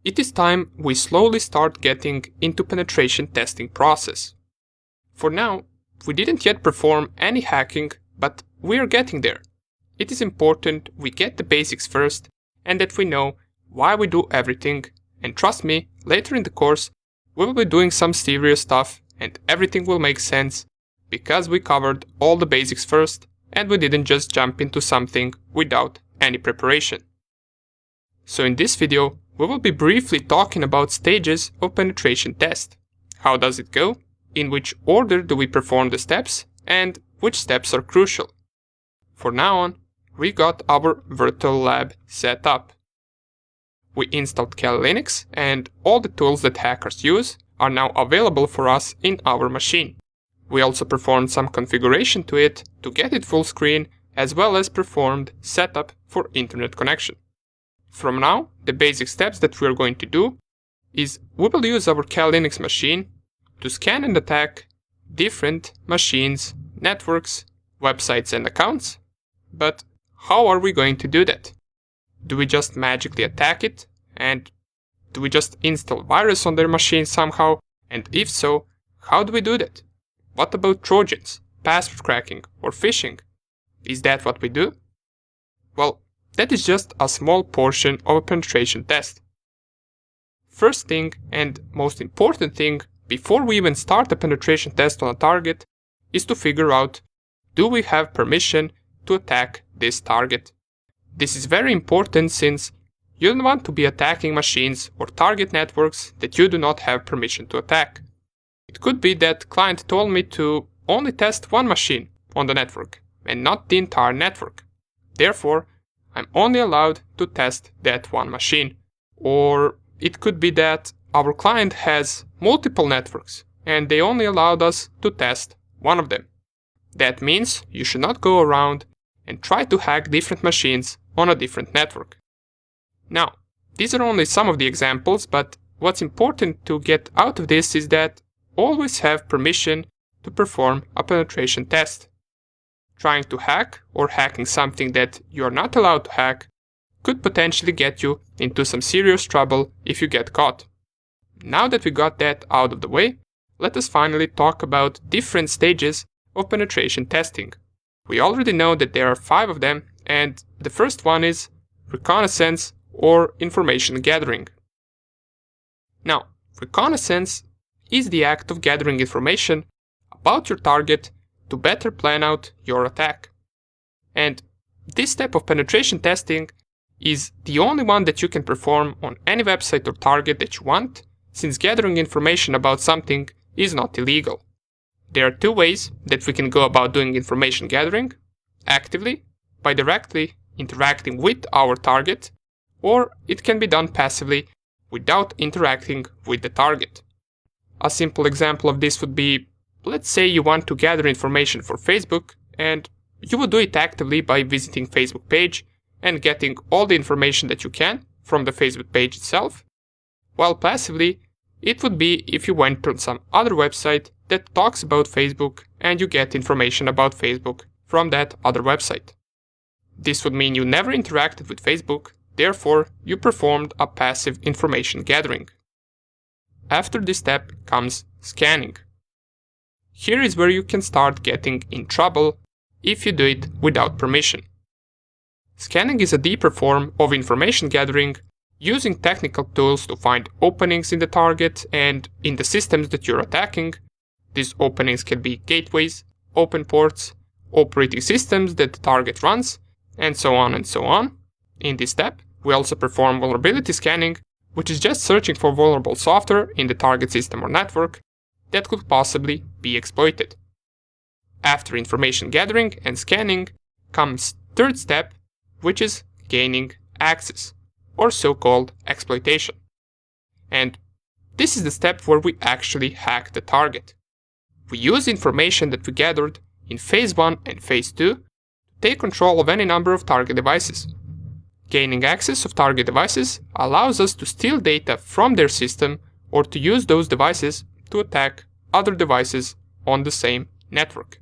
it is time we slowly start getting into penetration testing process. For now, we didn't yet perform any hacking, but we are getting there. It is important we get the basics first and that we know why we do everything, and trust me, later in the course we will be doing some serious stuff and everything will make sense because we covered all the basics first and we didn't just jump into something without any preparation. So in this video, we will be briefly talking about stages of penetration test. How does it go? In which order do we perform the steps? And which steps are crucial? For now on, we got our virtual lab set up. We installed kalilinux and all the tools that hackers use are now available for us in our machine. We also performed some configuration to it to get it full screen, as well as performed setup for internet connection. From now, the basic steps that we are going to do is we will use our kalilinux machine to scan and attack different machines, networks, websites and accounts. But how are we going to do that? Do we just magically attack it? And do we just install virus on their machine somehow? And if so, how do we do that? What about Trojans, password cracking or phishing? Is that what we do? Well, that is just a small portion of a penetration test. First thing and most important thing before we even start a penetration test on a target is to figure out, do we have permission to attack this target? This is very important since you don't want to be attacking machines or target networks that you do not have permission to attack. It could be that client told me to only test one machine on the network and not the entire network. Therefore, I'm only allowed to test that one machine. Or it could be that our client has multiple networks and they only allowed us to test one of them. That means you should not go around and try to hack different machines on a different network. Now, these are only some of the examples, but what's important to get out of this is that always have permission to perform a penetration test. Trying to hack or hacking something that you are not allowed to hack could potentially get you into some serious trouble if you get caught. Now that we got that out of the way, let us finally talk about different stages of penetration testing. We already know that there are 5 of them, and the first one is reconnaissance or information gathering. Now, reconnaissance is the act of gathering information about your target to better plan out your attack. And this step of penetration testing is the only one that you can perform on any website or target that you want, since gathering information about something is not illegal. There are 2 ways that we can go about doing information gathering: actively, by directly interacting with our target, or it can be done passively without interacting with the target. A simple example of this would be, let's say you want to gather information for Facebook, and you would do it actively by visiting Facebook page and getting all the information that you can from the Facebook page itself, while passively it would be if you went to some other website that talks about Facebook and you get information about Facebook from that other website. This would mean you never interacted with Facebook, therefore you performed a passive information gathering. After this step comes scanning. Here is where you can start getting in trouble if you do it without permission. Scanning is a deeper form of information gathering using technical tools to find openings in the target and in the systems that you're attacking. These openings can be gateways, open ports, operating systems that the target runs, and so on and so on. In this step, we also perform vulnerability scanning, which is just searching for vulnerable software in the target system or network that could possibly be exploited. After information gathering and scanning comes third step, which is gaining access, or so-called exploitation. And this is the step where we actually hack the target. We use information that we gathered in phase 1 and phase 2 to take control of any number of target devices. Gaining access of target devices allows us to steal data from their system or to use those devices to attack other devices on the same network.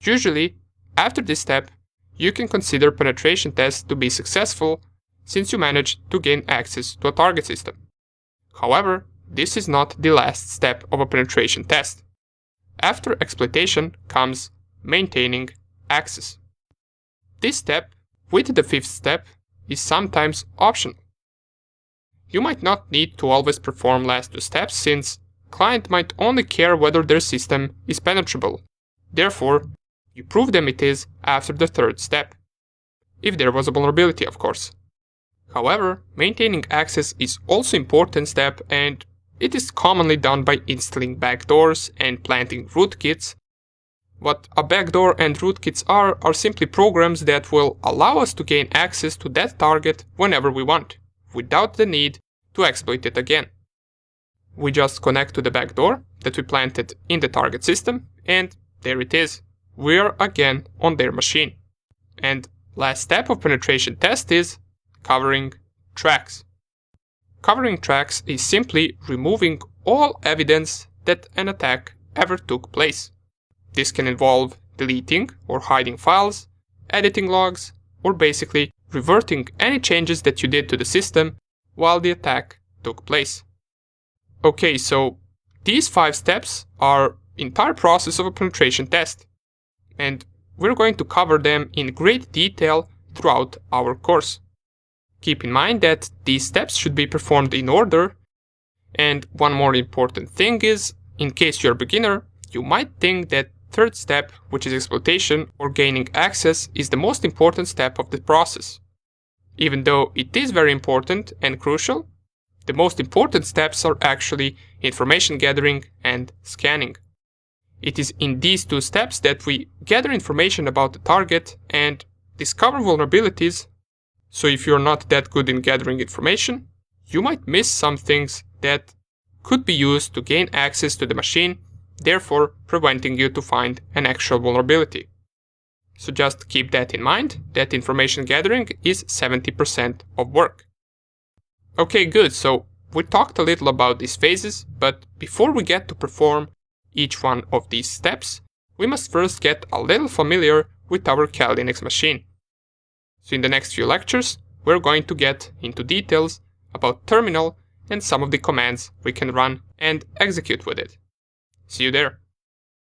Usually, after this step, you can consider penetration tests to be successful since you managed to gain access to a target system. However, this is not the last step of a penetration test. After exploitation comes maintaining access. This step, with the fifth step, is sometimes optional. You might not need to always perform last two steps, since client might only care whether their system is penetrable. Therefore, you prove them it is after the third step. If there was a vulnerability, of course. However, maintaining access is also an important step, and it is commonly done by installing backdoors and planting rootkits. What a backdoor and rootkits are simply programs that will allow us to gain access to that target whenever we want, without the need to exploit it again. We just connect to the backdoor that we planted in the target system, and there it is. We're again on their machine. And last step of penetration test is covering tracks. Covering tracks is simply removing all evidence that an attack ever took place. This can involve deleting or hiding files, editing logs, or basically reverting any changes that you did to the system while the attack took place. Okay, so these 5 steps are the entire process of a penetration test, and we're going to cover them in great detail throughout our course. Keep in mind that these steps should be performed in order, and one more important thing is, in case you're a beginner, you might think that third step, which is exploitation or gaining access, is the most important step of the process. Even though it is very important and crucial, the most important steps are actually information gathering and scanning. It is in these 2 steps that we gather information about the target and discover vulnerabilities. So if you're not that good in gathering information, you might miss some things that could be used to gain access to the machine, therefore preventing you to find an actual vulnerability. So just keep that in mind, that information gathering is 70% of work. Okay, good, so we talked a little about these phases, but before we get to perform each one of these steps, we must first get a little familiar with our kalilinux machine. So in the next few lectures, we're going to get into details about terminal and some of the commands we can run and execute with it. See you there.